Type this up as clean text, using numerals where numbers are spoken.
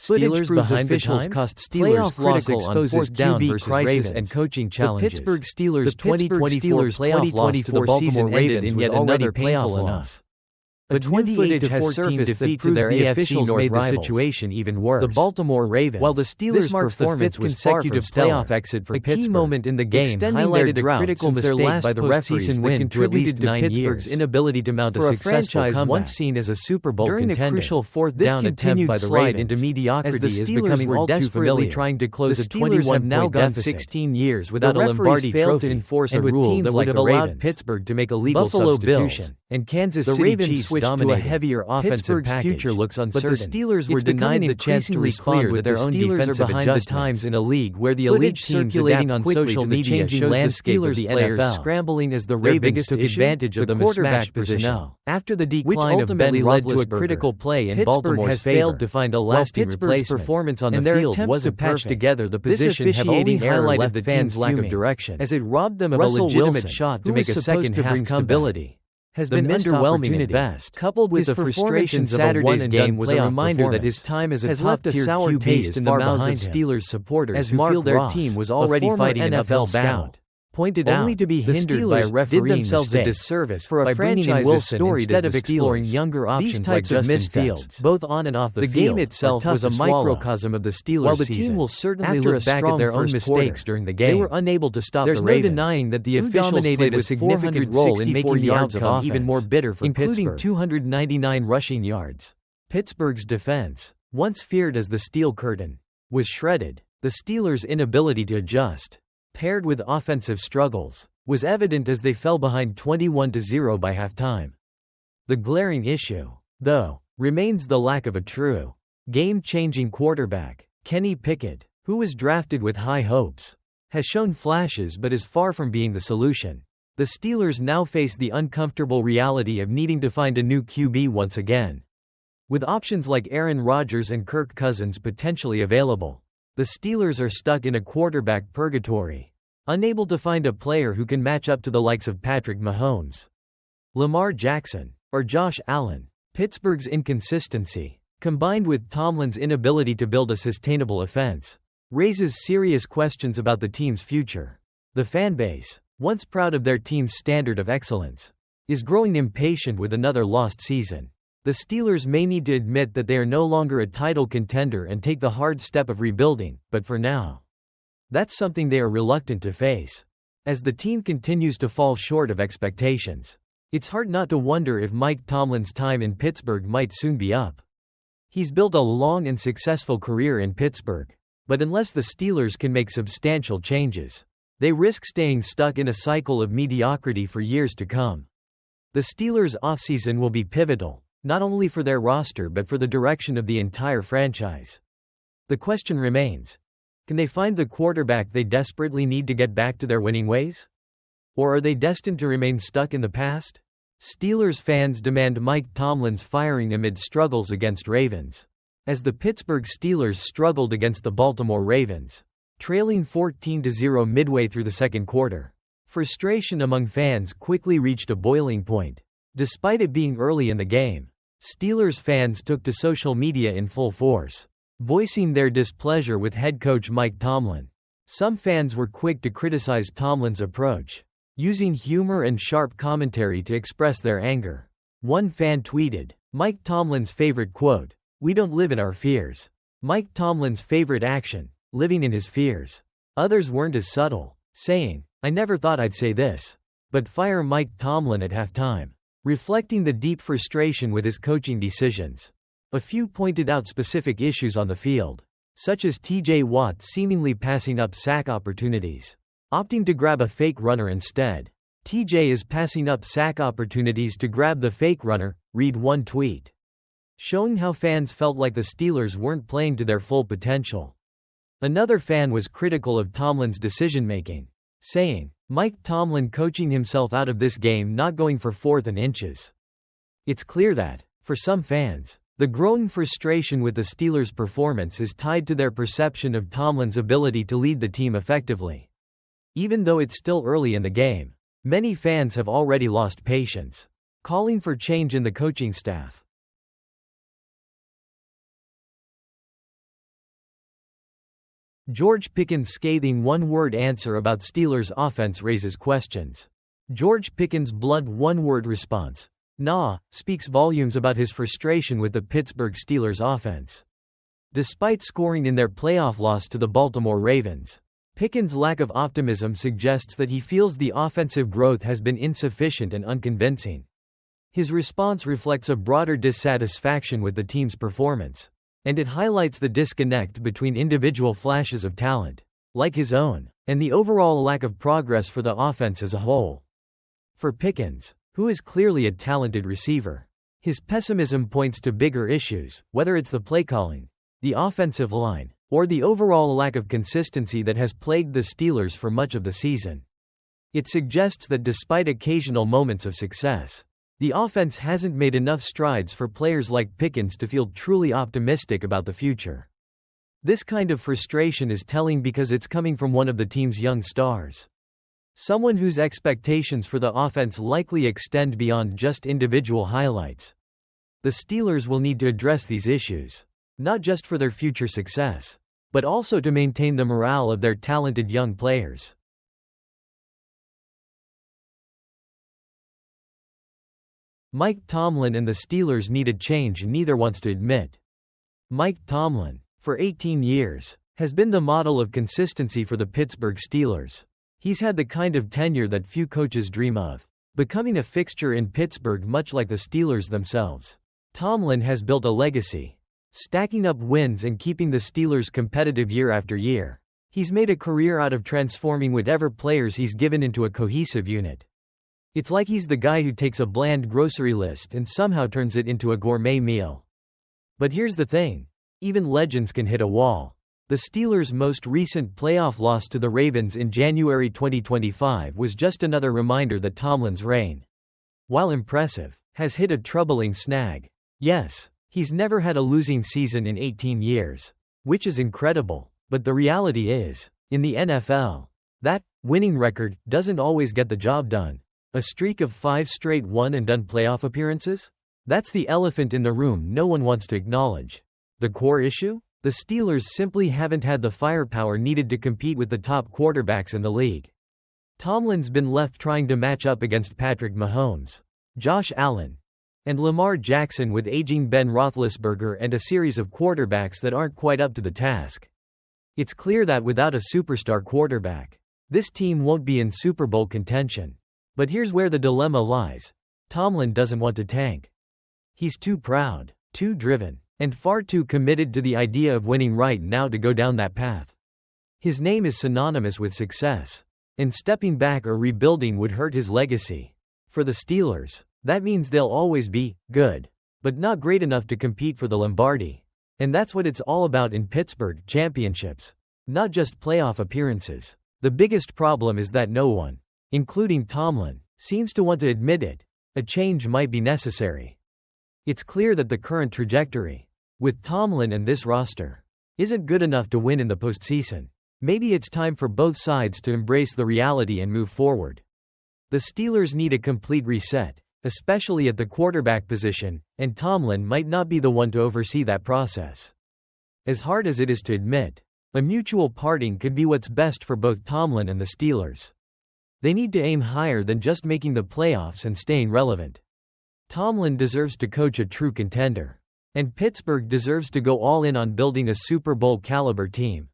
Steelers behind officials cost Steelers flaws exposes QB versus crisis and coaching challenges. The Pittsburgh Steelers' The Pittsburgh 2024 Steelers' playoff loss to the Baltimore Ravens in was yet already another painful playoff enough. loss. But new footage has surfaced that proves their the AFC officials North made the rivals, situation even worse. the Baltimore Ravens. While the Steelers' marks the performance fifth was far from consecutive stellar, playoff exit for a Pittsburgh. key moment in the game Extending highlighted their a drought critical since their mistake last by the referees postseason that win contributed to 9 Pittsburgh's years. inability to mount a For a successful franchise comeback. once seen as a Super Bowl During contender, a crucial fourth this down attempt continued by the slide Ravens, into mediocrity as the is Steelers becoming were all too desperately familiar. trying to close The a Steelers have now 21-point gone deficit. 16 years without The a referees Lombardi failed trophy, to enforce a and with rule teams that like would the have allowed Ravens, Pittsburgh to make a legal Buffalo substitution. Bills, and Kansas The City Ravens Chiefs switched dominated. to a heavier offensive Pittsburgh's package, future looks uncertain. but the Steelers were It's denied becoming the chance to increasingly respond clear with that their the own Steelers are defensive behind the adjustments. times in a league where the Footage elite teams circulating adapt on quickly social to the media changing shows the landscape of Steelers' the players NFL. scrambling as the Their Ravens biggest took issue? advantage of The the quarterback mismatched position. personnel. After the Which decline of ultimately Ben led to a Roethlisberger, critical play in Pittsburgh Baltimore's has favor. failed to find a While lasting Pittsburgh's replacement, performance on the and their field attempts wasn't to patch perfect. together the This position have only officiating error highlighted left the fans team's lack of fuming, direction, as it robbed them of Russell a legitimate Wilson, shot to who make was a supposed second to half bring comeback. stability, has The been missed underwhelming opportunity, at best. coupled with His the frustrations frustrations of of a Saturday's one-and-done game was a playoff reminder that performance, his time as a has left a top-tier sour QB taste is in the far mouths of behind him. Steelers supporters As who Mark feel their Ross, team was a already former fighting an NFL uphill scout, battle, pointed only out to be the hindered by a Steelers did refereeing themselves a mistake. disservice For a by bringing in franchise as Wilson storied instead as of the exploring Steelers, younger options these like types of Justin missteps, Fields. both on and off the The field, game itself was a microcosm of the Steelers' While the season. team will certainly After look a back at strong their own first mistakes quarter, during the game, they were unable to stop there's the no Ravens, denying that the who officials dominated played a with significant role in making the 464 outcome yards even more bitter for including Pittsburgh. 299 rushing yards. Pittsburgh's defense, once feared as the Steel Curtain, was shredded. The Steelers' inability to adjust, paired with offensive struggles, was evident as they fell behind 21-0 by halftime. The glaring issue, though, remains the lack of a true, game-changing quarterback. Kenny Pickett, who was drafted with high hopes, has shown flashes but is far from being the solution. The Steelers now face the uncomfortable reality of needing to find a new QB once again. With options like Aaron Rodgers and Kirk Cousins potentially available, the Steelers are stuck in a quarterback purgatory, unable to find a player who can match up to the likes of Patrick Mahomes, Lamar Jackson, or Josh Allen. Pittsburgh's inconsistency, combined with Tomlin's inability to build a sustainable offense, raises serious questions about the team's future. The fan base, once proud of their team's standard of excellence, is growing impatient with another lost season. The Steelers may need to admit that they are no longer a title contender and take the hard step of rebuilding, but for now, that's something they are reluctant to face. As the team continues to fall short of expectations, it's hard not to wonder if Mike Tomlin's time in Pittsburgh might soon be up. He's built a long and successful career in Pittsburgh, but unless the Steelers can make substantial changes, they risk staying stuck in a cycle of mediocrity for years to come. The Steelers' offseason will be pivotal, not only for their roster but for the direction of the entire franchise. The question remains, can they find the quarterback they desperately need to get back to their winning ways? Or are they destined to remain stuck in the past? Steelers fans demand Mike Tomlin's firing amid struggles against Ravens. As the Pittsburgh Steelers struggled against the Baltimore Ravens, trailing 14-0 midway through the second quarter, frustration among fans quickly reached a boiling point. Despite it being early in the game, Steelers fans took to social media in full force, voicing their displeasure with head coach Mike Tomlin. Some fans were quick to criticize Tomlin's approach, using humor and sharp commentary to express their anger. One fan tweeted, Mike Tomlin's favorite quote, "We don't live in our fears." Mike Tomlin's favorite action, living in his fears. Others weren't as subtle, saying, "I never thought I'd say this, but fire Mike Tomlin at halftime," reflecting the deep frustration with his coaching decisions. A few pointed out specific issues on the field, such as TJ Watt seemingly passing up sack opportunities, opting to grab a fake runner instead. TJ is passing up sack opportunities to grab the fake runner, read one tweet, showing how fans felt like the Steelers weren't playing to their full potential. Another fan was critical of Tomlin's decision-making, saying, Mike Tomlin coaching himself out of this game, not going for 4th and inches. It's clear that, for some fans, the growing frustration with the Steelers' performance is tied to their perception of Tomlin's ability to lead the team effectively. Even though it's still early in the game, many fans have already lost patience, calling for change in the coaching staff. George Pickens' scathing one-word answer about Steelers' offense raises questions. George Pickens' blunt one-word response, "Nah," speaks volumes about his frustration with the Pittsburgh Steelers' offense. Despite scoring in their playoff loss to the Baltimore Ravens, Pickens' lack of optimism suggests that he feels the offensive growth has been insufficient and unconvincing. His response reflects a broader dissatisfaction with the team's performance, and it highlights the disconnect between individual flashes of talent, like his own, and the overall lack of progress for the offense as a whole. For Pickens, who is clearly a talented receiver, his pessimism points to bigger issues, whether it's the play calling, the offensive line, or the overall lack of consistency that has plagued the Steelers for much of the season. It suggests that despite occasional moments of success, the offense hasn't made enough strides for players like Pickens to feel truly optimistic about the future. This kind of frustration is telling because it's coming from one of the team's young stars. Someone whose expectations for the offense likely extend beyond just individual highlights. The Steelers will need to address these issues, not just for their future success, but also to maintain the morale of their talented young players. Mike Tomlin and the Steelers needed change neither wants to admit. Mike Tomlin, for 18 years, has been the model of consistency for the Pittsburgh Steelers. He's had the kind of tenure that few coaches dream of, becoming a fixture in Pittsburgh much like the Steelers themselves. Tomlin has built a legacy, stacking up wins and keeping the Steelers competitive year after year. He's made a career out of transforming whatever players he's given into a cohesive unit. It's like he's the guy who takes a bland grocery list and somehow turns it into a gourmet meal. But here's the thing. Even legends can hit a wall. The Steelers' most recent playoff loss to the Ravens in January 2025 was just another reminder that Tomlin's reign, while impressive, has hit a troubling snag. Yes, he's never had a losing season in 18 years, which is incredible, but the reality is, in the NFL, that winning record doesn't always get the job done. A streak of 5 straight one-and-done playoff appearances? That's the elephant in the room no one wants to acknowledge. The core issue? The Steelers simply haven't had the firepower needed to compete with the top quarterbacks in the league. Tomlin's been left trying to match up against Patrick Mahomes, Josh Allen, and Lamar Jackson with aging Ben Roethlisberger and a series of quarterbacks that aren't quite up to the task. It's clear that without a superstar quarterback, this team won't be in Super Bowl contention. But here's where the dilemma lies. Tomlin doesn't want to tank. He's too proud, too driven, and far too committed to the idea of winning right now to go down that path. His name is synonymous with success, and stepping back or rebuilding would hurt his legacy. For the Steelers, that means they'll always be good, but not great enough to compete for the Lombardi. And that's what it's all about in Pittsburgh: championships, not just playoff appearances. The biggest problem is that no one, including Tomlin, seems to want to admit it. A change might be necessary. It's clear that the current trajectory, with Tomlin and this roster, isn't good enough to win in the postseason. Maybe it's time for both sides to embrace the reality and move forward. The Steelers need a complete reset, especially at the quarterback position, and Tomlin might not be the one to oversee that process. As hard as it is to admit, a mutual parting could be what's best for both Tomlin and the Steelers. They need to aim higher than just making the playoffs and staying relevant. Tomlin deserves to coach a true contender, and Pittsburgh deserves to go all in on building a Super Bowl caliber team.